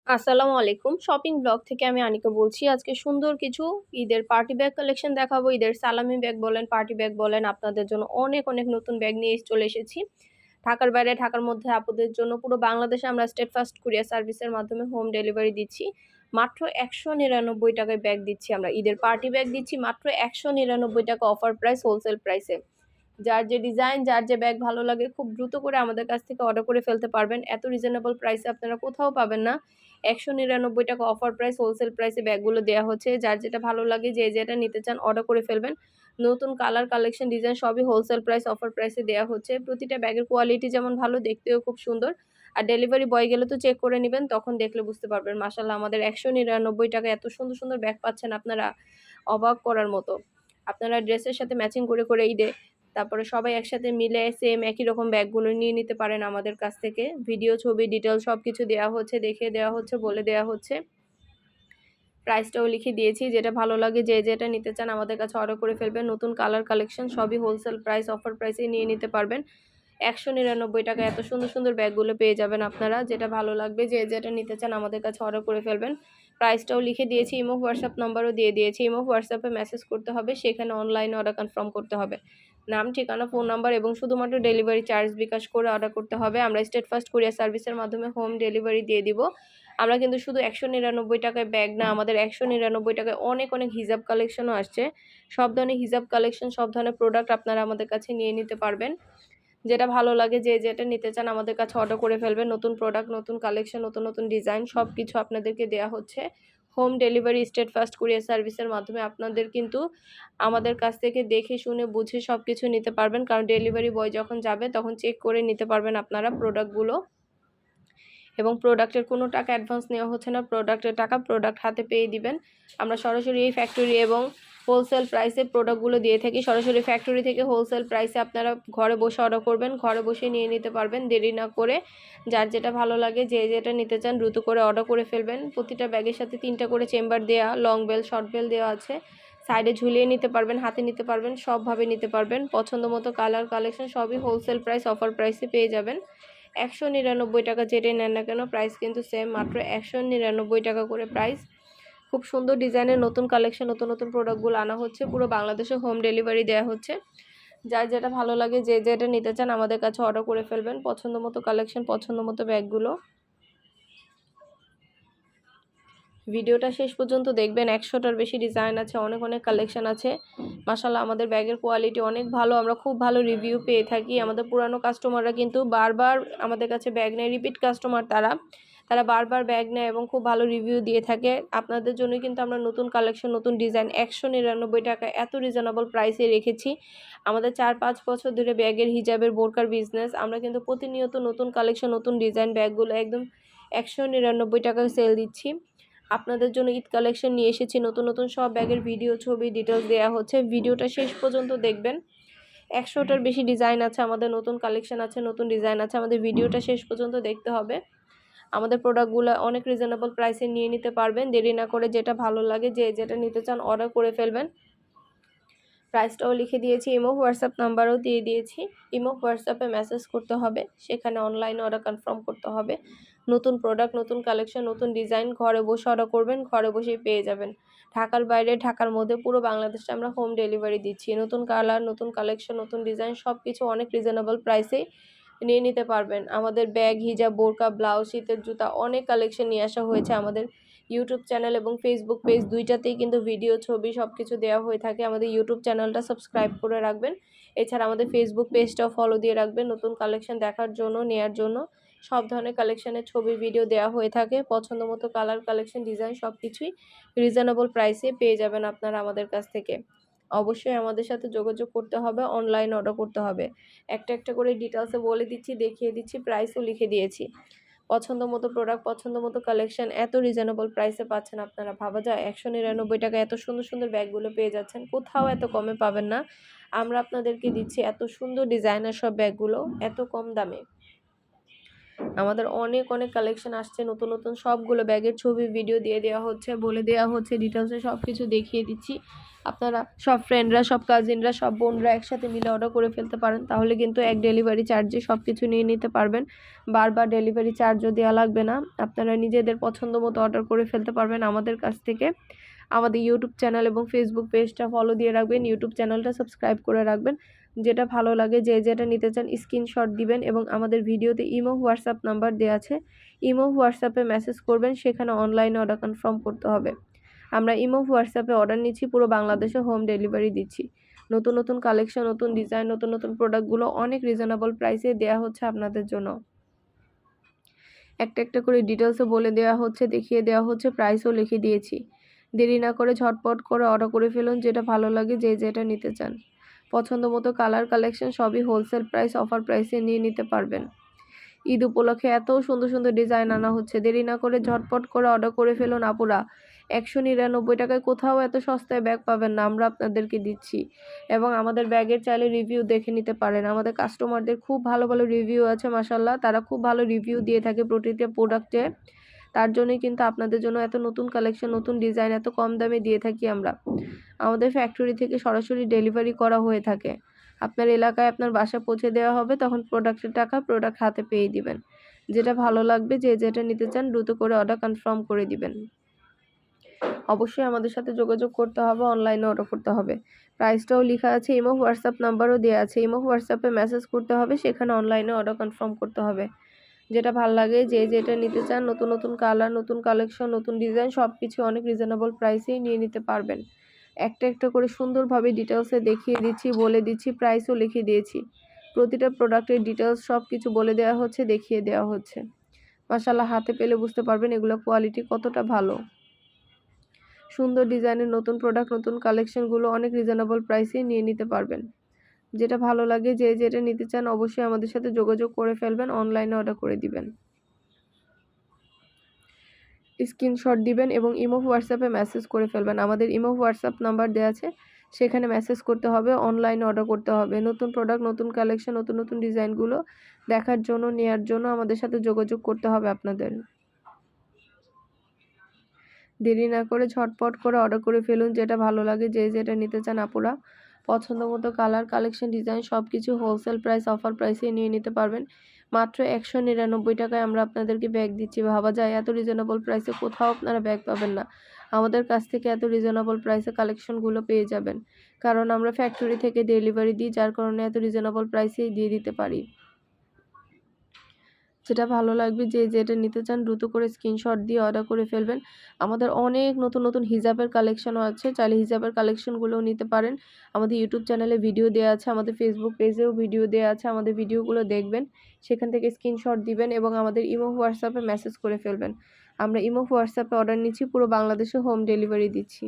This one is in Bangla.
আসসালামু আলাইকুম। শপিং ব্লগ থেকে আমি আনিকা বলছি। আজকে সুন্দর কিছু ঈদের পার্টি ব্যাগ কালেকশন দেখাবো। ঈদের সালামি ব্যাগ বলেন, পার্টি ব্যাগ বলেন, আপনাদের জন্য অনেক নতুন ব্যাগ নিয়ে চলে এসেছি। ঢাকার বাইরে, ঢাকার মধ্যে আপুদের জন্য পুরো বাংলাদেশে আমরা স্টেট ফার্স্ট কুরিয়ার সার্ভিসের মাধ্যমে হোম ডেলিভারি দিচ্ছি। মাত্র ৳১৯৯ ব্যাগ দিচ্ছি আমরা। ঈদের পার্টি ব্যাগ দিচ্ছি মাত্র ৳১৯৯ অফার প্রাইস, হোলসেল প্রাইসে। যার যে ডিজাইন, যার যে ব্যাগ ভালো লাগে খুব দ্রুত করে আমাদের কাছ থেকে অর্ডার করে ফেলতে পারবেন। এত রিজনেবল প্রাইসে আপনারা কোথাও পাবেন না। ৳১৯৯ অফার প্রাইস, হোলসেল প্রাইসে ব্যাগগুলো দেয়া হচ্ছে। যার যেটা ভালো লাগে, যে যেটা নিতে চান অর্ডার করে ফেলবেন। নতুন কালার, কালেকশন, ডিজাইন সবই হোলসেল প্রাইস, অফার প্রাইসে দেয়া হচ্ছে। প্রতিটা ব্যাগের কোয়ালিটি যেমন ভালো, দেখতেও খুব সুন্দর। আর ডেলিভারি বয় গেলে তো চেক করে নিবেন, তখন দেখলে বুঝতে পারবেন। মাশাআল্লাহ, আমাদের ৳১৯৯ এত সুন্দর ব্যাগ পাচ্ছেন আপনারা, অবাক করার মতো। আপনারা ড্রেসের সাথে ম্যাচিং করে ঈদে তারপরে সবাই একসাথে মিলে সেম একই রকম ব্যাগগুলো নিয়ে নিতে পারেন আমাদের কাছ থেকে। ভিডিও, ছবি, ডিটেইলস সবকিছু দেয়া হচ্ছে, দেখিয়ে দেওয়া হচ্ছে, বলে দেয়া হচ্ছে। প্রাইসটাও লিখে দিয়েছি। যেটা ভালো লাগে, যে যেটা নিতে চান আমাদের কাছে অর্ডার করে ফেলবেন। নতুন কালার, কালেকশন সবই হোলসেল প্রাইস, অফার প্রাইসেই নিয়ে নিতে পারবেন। ৳১৯৯ এত সুন্দর ব্যাগগুলো পেয়ে যাবেন আপনারা। যেটা ভালো লাগবে, যে যেটা নিতে চান আমাদের কাছে অর্ডার করে ফেলবেন। প্রাইসটাও লিখে দিয়েছি, ইমো, হোয়াটসঅ্যাপ নাম্বারও দিয়ে দিয়েছি। ইমো, হোয়াটসঅ্যাপে মেসেজ করতে হবে, সেখানে অনলাইনে অর্ডার কনফার্ম করতে হবে। নাম, ঠিকানা, ফোন নাম্বার এবং শুধুমাত্র ডেলিভারি চার্জ বিকাশ করে অর্ডার করতে হবে। আমরা স্টেট ফার্স্ট কুরিয়ার সার্ভিসের মাধ্যমে হোম ডেলিভারি দিয়ে দিব। আমরা কিন্তু শুধু ৳১৯৯ ব্যাগ না, আমাদের ৳১৯৯ অনেক হিজাব কালেকশনও আসছে। সব ধরনের হিজাব কালেকশন, সব ধরনের প্রোডাক্ট আপনারা আমাদের কাছে নিয়ে নিতে পারবেন। যেটা ভালো লাগে, যে যেটা নিতে চান আমাদের কাছে অর্ডার করে ফেলবেন। নতুন প্রোডাক্ট, নতুন কালেকশন, নতুন ডিজাইন সবকিছু আপনাদেরকে দেয়া হচ্ছে। Home delivery state first courier সার্ভিসের মাধ্যমে আপনাদের কিন্তু আমাদের কাছ থেকে দেখে শুনে বুঝে সবকিছু নিতে পারবেন। কারণ ডেলিভারি বয় যখন যাবে তখন চেক করে নিতে পারবেন আপনারা প্রোডাক্টগুলো। এবং প্রোডাক্টের কোনো টাকা অ্যাডভান্স নেওয়া হচ্ছে না। প্রোডাক্টের টাকা প্রোডাক্ট হাতে পেয়ে দিবেন। আমরা সরাসরি এই ফ্যাক্টরি এবং হোলসেল প্রাইসে প্রোডাক্টগুলো দিয়ে থাকি। সরাসরি ফ্যাক্টরি থেকে হোলসেল প্রাইসে আপনারা ঘরে বসে অর্ডার করবেন, ঘরে বসে নিয়ে নিতে পারবেন দেরি না করে। যার যেটা ভালো লাগে, যে যেটা নিতে চান দ্রুত করে অর্ডার করে ফেলবেন। প্রতিটা ব্যাগের সাথে 3টা করে চেম্বার দেয়া, লং বেল, শর্ট বেল দেওয়া আছে। সাইডে ঝুলিয়ে নিতে পারবেন, হাতে নিতে পারবেন, সবভাবে নিতে পারবেন। পছন্দ মতো কালার, কালেকশন সবই হোলসেল প্রাইস, অফার প্রাইসে পেয়ে যাবেন। ৳১৯৯ যেটাই নেন না কেন প্রাইস কিন্তু সেম, মাত্র ৳১৯৯ করে প্রাইস। খুব সুন্দর ডিজাইনের নতুন কালেকশন, নতুন প্রোডাক্টগুলো আনা হচ্ছে। পুরো বাংলাদেশে হোম ডেলিভারি দেয়া হচ্ছে। যার যেটা ভালো লাগে, যে যেটা নিতে চান আমাদের কাছে অর্ডার করে ফেলবেন। পছন্দ মতো কালেকশন, পছন্দ মতো ব্যাগগুলো। ভিডিওটা শেষ পর্যন্ত দেখবেন। ১০০টার বেশি ডিজাইন আছে, অনেক কালেকশন আছে। মাশাআল্লাহ, আমাদের ব্যাগের কোয়ালিটি অনেক ভালো। আমরা খুব ভালো রিভিউ পেয়ে থাকি। আমাদের পুরানো কাস্টমাররা কিন্তু বারবার আমাদের কাছে ব্যাগ নেয়, রিপিট কাস্টমার তারা বারবার ব্যাগ নেয় এবং খুব ভালো রিভিউ দিয়ে থাকে। আপনাদের জন্যই কিন্তু আমরা নতুন কালেকশন, নতুন ডিজাইন ৳১৯৯ এত রিজনেবল প্রাইসে রেখেছি। আমাদের ৪-৫ বছর ধরে ব্যাগের, হিজাবের, বোরকার বিজনেস। আমরা কিন্তু প্রতিনিয়ত নতুন কালেকশন, নতুন ডিজাইন ব্যাগগুলো একদম ৳১৯৯ সেল দিচ্ছি। আপনাদের জন্য ঈদ কালেকশন নিয়ে এসেছি। নতুন সব ব্যাগের ভিডিও, ছবি, ডিটেইলস দেয়া হচ্ছে। ভিডিওটা শেষ পর্যন্ত দেখবেন। ১০০টার বেশি ডিজাইন আছে, আমাদের নতুন কালেকশন আছে, নতুন ডিজাইন আছে। আমাদের ভিডিওটা শেষ পর্যন্ত দেখতে হবে। আমাদের প্রোডাক্টগুলো অনেক রিজনেবল প্রাইসে নিয়ে নিতে পারবেন। দেরি না করে যেটা ভালো লাগে, যে যেটা নিতে চান অর্ডার করে ফেলবেন। প্রাইসটাও লিখে দিয়েছি, ইমো, হোয়াটসঅ্যাপ নাম্বারও দিয়ে দিয়েছি। ইমো, হোয়াটসঅ্যাপে মেসেজ করতে হবে, সেখানে অনলাইনে অর্ডার কনফার্ম করতে হবে। নতুন প্রোডাক্ট, নতুন কালেকশন, নতুন ডিজাইন ঘরে বসে অর্ডার করবেন, ঘরে বসেই পেয়ে যাবেন। ঢাকার বাইরে, ঢাকার মধ্যে পুরো বাংলাদেশে আমরা হোম ডেলিভারি দিচ্ছি। নতুন কালার, নতুন কালেকশন, নতুন ডিজাইন সবকিছু অনেক রিজনেবল প্রাইসেই নিয়ে নিতে পারবেন। আমাদের ব্যাগ, হিজাব, বোরকা, ব্লাউজ, শীতের জুতা অনেক কালেকশন নিয়ে আসা হয়েছে। আমাদের ইউটিউব চ্যানেল এবং ফেসবুক পেজ দুইটাতেই কিন্তু ভিডিও, ছবি সবকিছু দেওয়া হয়ে থাকে। আমাদের ইউটিউব চ্যানেলটা সাবস্ক্রাইব করে রাখবেন। এছাড়া আমাদের ফেসবুক পেজটাও ফলো দিয়ে রাখবেন, নতুন কালেকশন দেখার জন্য, নেয়ার জন্য। সব ধরনের কালেকশনের ছবি, ভিডিও দেওয়া হয়ে থাকে। পছন্দ মতো কালার, কালেকশন, ডিজাইন সবকিছুই রিজনেবল প্রাইসে পেয়ে যাবেন আপনারা আমাদের কাছ থেকে। অবশ্যই আমাদের সাথে যোগাযোগ করতে হবে, অনলাইন অর্ডার করতে হবে। একটা করে ডিটেইলসে বলে দিচ্ছি, দেখিয়ে দিচ্ছি, প্রাইসও লিখে দিয়েছি। পছন্দ মতো প্রোডাক্ট, পছন্দ মতো কালেকশন এত রিজনেবল প্রাইসে পাচ্ছেন আপনারা, ভাবা যায়। ৳১৯৯ এত সুন্দর ব্যাগগুলো পেয়ে যাচ্ছেন। কোথাও এত কমে পাবেন না। আমরা আপনাদেরকে দিচ্ছি এত সুন্দর ডিজাইনার সব ব্যাগগুলো এত কম দামে। আমাদের অনেক কালেকশন আসছে নতুন নতুন, সবগুলো ব্যাগের ছবি ভিডিও দিয়ে দেওয়া হচ্ছে, বলে দেওয়া হচ্ছে ডিটেলসে, সব কিছু দেখিয়ে দিচ্ছি। আপনারা সব ফ্রেন্ডরা, সব কাজিনরা, সব বোনরা একসাথে মিলে অর্ডার করে ফেলতে পারেন, তাহলে কিন্তু এক ডেলিভারি চার্জে সব কিছু নিয়ে নিতে পারবেন। বারবার ডেলিভারি চার্জও দেওয়া লাগবে না, আপনারা নিজেদের পছন্দ মতো অর্ডার করে ফেলতে পারবেন আমাদের কাছ থেকে। আমাদের ইউটিউব চ্যানেল এবং ফেসবুক পেজটা ফলো দিয়ে রাখবেন, ইউটিউব চ্যানেলটা সাবস্ক্রাইব করে রাখবেন। যেটা ভালো লাগে, যে যেটা নিতে চান স্ক্রিনশট দিবেন এবং আমাদের ভিডিওতে ইমো হোয়াটসঅ্যাপ নাম্বার দেওয়া আছে, ইমো হোয়াটসঅ্যাপে মেসেজ করবেন, সেখানে অনলাইনে অর্ডার কনফার্ম করতে হবে। আমরা ইমো হোয়াটসঅ্যাপে অর্ডার নিচ্ছি, পুরো বাংলাদেশে হোম ডেলিভারি দিচ্ছি। নতুন নতুন কালেকশন, নতুন ডিজাইন, নতুন নতুন প্রোডাক্টগুলো অনেক রিজনেবল প্রাইসে দেওয়া হচ্ছে আপনাদের জন্য। একটা একটা করে ডিটেলসও বলে দেওয়া হচ্ছে, দেখিয়ে দেওয়া হচ্ছে, প্রাইসও লিখে দিয়েছি। দেরি না করে ঝটপট করে অর্ডার করে ফেলুন, যেটা ভালো লাগে, যে যেটা নিতে চান। পছন্দ মতো কালার কালেকশন সবই হোলসেল প্রাইস, অফার প্রাইসে নিয়ে নিতে পারবেন। ঈদ উপলক্ষে এত সুন্দর সুন্দর ডিজাইন আনা হচ্ছে, দেরি না করে ঝটপট করে অর্ডার করে ফেলুন আপুরা। 199 টাকায় কোথাও এত সস্তায় ব্যাগ পাবেন না, আমরা আপনাদেরকে দিচ্ছি। এবং আমাদের ব্যাগের চাইলে রিভিউ দেখে নিতে পারেন, আমাদের কাস্টমারদের খুব ভালো ভালো রিভিউ আছে মাশাল্লাহ, তারা খুব ভালো রিভিউ দিয়ে থাকে প্রতিটা প্রোডাক্টে। তার জন্যই কিন্তু আপনাদের জন্য এত নতুন কালেকশন, নতুন ডিজাইন এত কম দামে দিয়ে থাকি আমরা। আমাদের ফ্যাক্টরি থেকে সরাসরি ডেলিভারি করা হয়ে থাকে। আপনার এলাকায় আপনার বাসায় পৌঁছে দেওয়া হবে, তখন প্রোডাক্টের টাকা প্রোডাক্ট হাতে পেয়ে দিবেন। যেটা ভালো লাগবে, যে যেটা নিতে চান দ্রুত করে অর্ডার কনফার্ম করে দিবেন। অবশ্যই আমাদের সাথে যোগাযোগ করতে হবে, অনলাইনে অর্ডার করতে হবে। প্রাইসটাও লেখা আছে, ইমো হোয়াটসঅ্যাপ নাম্বারও দেওয়া আছে, ইমো হোয়াটসঅ্যাপে মেসেজ করতে হবে, সেখানে অনলাইনে অর্ডার কনফার্ম করতে হবে। যেটা ভালো লাগে, যে যেটা নিতে চান, নতুন নতুন কালার, নতুন কালেকশন, নতুন ডিজাইন, সব কিছু অনেক রিজনেবল প্রাইসেই নিয়ে নিতে পারবেন। একটা একটা করে সুন্দরভাবে ডিটেলসে দেখিয়ে দিচ্ছি, বলে দিচ্ছি, প্রাইসও লিখে দিয়েছি। প্রতিটা প্রোডাক্টের ডিটেলস সব কিছু বলে দেওয়া হচ্ছে, দেখিয়ে দেওয়া হচ্ছে। মাশাআল্লাহ, হাতে পেলে বুঝতে পারবেন এগুলো কোয়ালিটি কতটা ভালো। সুন্দর ডিজাইনের নতুন প্রোডাক্ট, নতুন কালেকশনগুলো অনেক রিজনেবল প্রাইসে নিয়ে নিতে পারবেন। যেটা ভালো লাগে, যে যেটা নিতে চান, অবশ্যই আমাদের সাথে যোগাযোগ করে ফেলবেন, অনলাইনে অর্ডার করে দিবেন। স্ক্রিনশট দিবেন এবং ইমো হোয়াটসঅ্যাপে মেসেজ করে ফেলবেন। আমাদের ইমো হোয়াটসঅ্যাপ নাম্বার দেওয়া আছে, সেখানে মেসেজ করতে হবে, অনলাইনে অর্ডার করতে হবে। নতুন প্রোডাক্ট, নতুন কালেকশন, নতুন নতুন ডিজাইনগুলো দেখার জন্য, নেয়ার জন্য আমাদের সাথে যোগাযোগ করতে হবে আপনাদের। দেরি না করে ঝটপট করে অর্ডার করে ফেলুন, যেটা ভালো লাগে, যে যেটা নিতে চান আপুরা। পছন্দ মতো কালার, কালেকশন, ডিজাইন সব কিছু হোলসেল প্রাইস, অফার প্রাইসে নিয়ে নিতে পারবেন। মাত্র 199 টাকায় আমরা আপনাদেরকে ব্যাগ দিচ্ছি। ভাবা যায় এত রিজনেবল প্রাইসে কোথাও আপনারা ব্যাগ পাবেন না। আমাদের কাছ থেকে এত রিজনেবল প্রাইসে কালেকশনগুলো পেয়ে যাবেন, কারণ আমরা ফ্যাক্টরি থেকে ডেলিভারি দিই, যার কারণে এত রিজনেবল প্রাইসেই দিয়ে দিতে পারি। যেটা ভালো লাগবে, যে যেটা নিতে চান দ্রুত করে স্ক্রিনশট দিয়ে অর্ডার করে ফেলবেন। আমাদের অনেক নতুন নতুন হিজাবের কালেকশনও আছে, চাইলে হিজাবের কালেকশনগুলোও নিতে পারেন। আমাদের ইউটিউব চ্যানেলে ভিডিও দেওয়া আছে, আমাদের ফেসবুক পেজেও ভিডিও দেওয়া আছে, আমাদের ভিডিওগুলো দেখবেন, সেখান থেকে স্ক্রিনশট দিবেন এবং আমাদের ইমো হোয়াটসঅ্যাপে মেসেজ করে ফেলবেন। আমরা ইমো হোয়াটসঅ্যাপে অর্ডার নিচ্ছি, পুরো বাংলাদেশে হোম ডেলিভারি দিচ্ছি।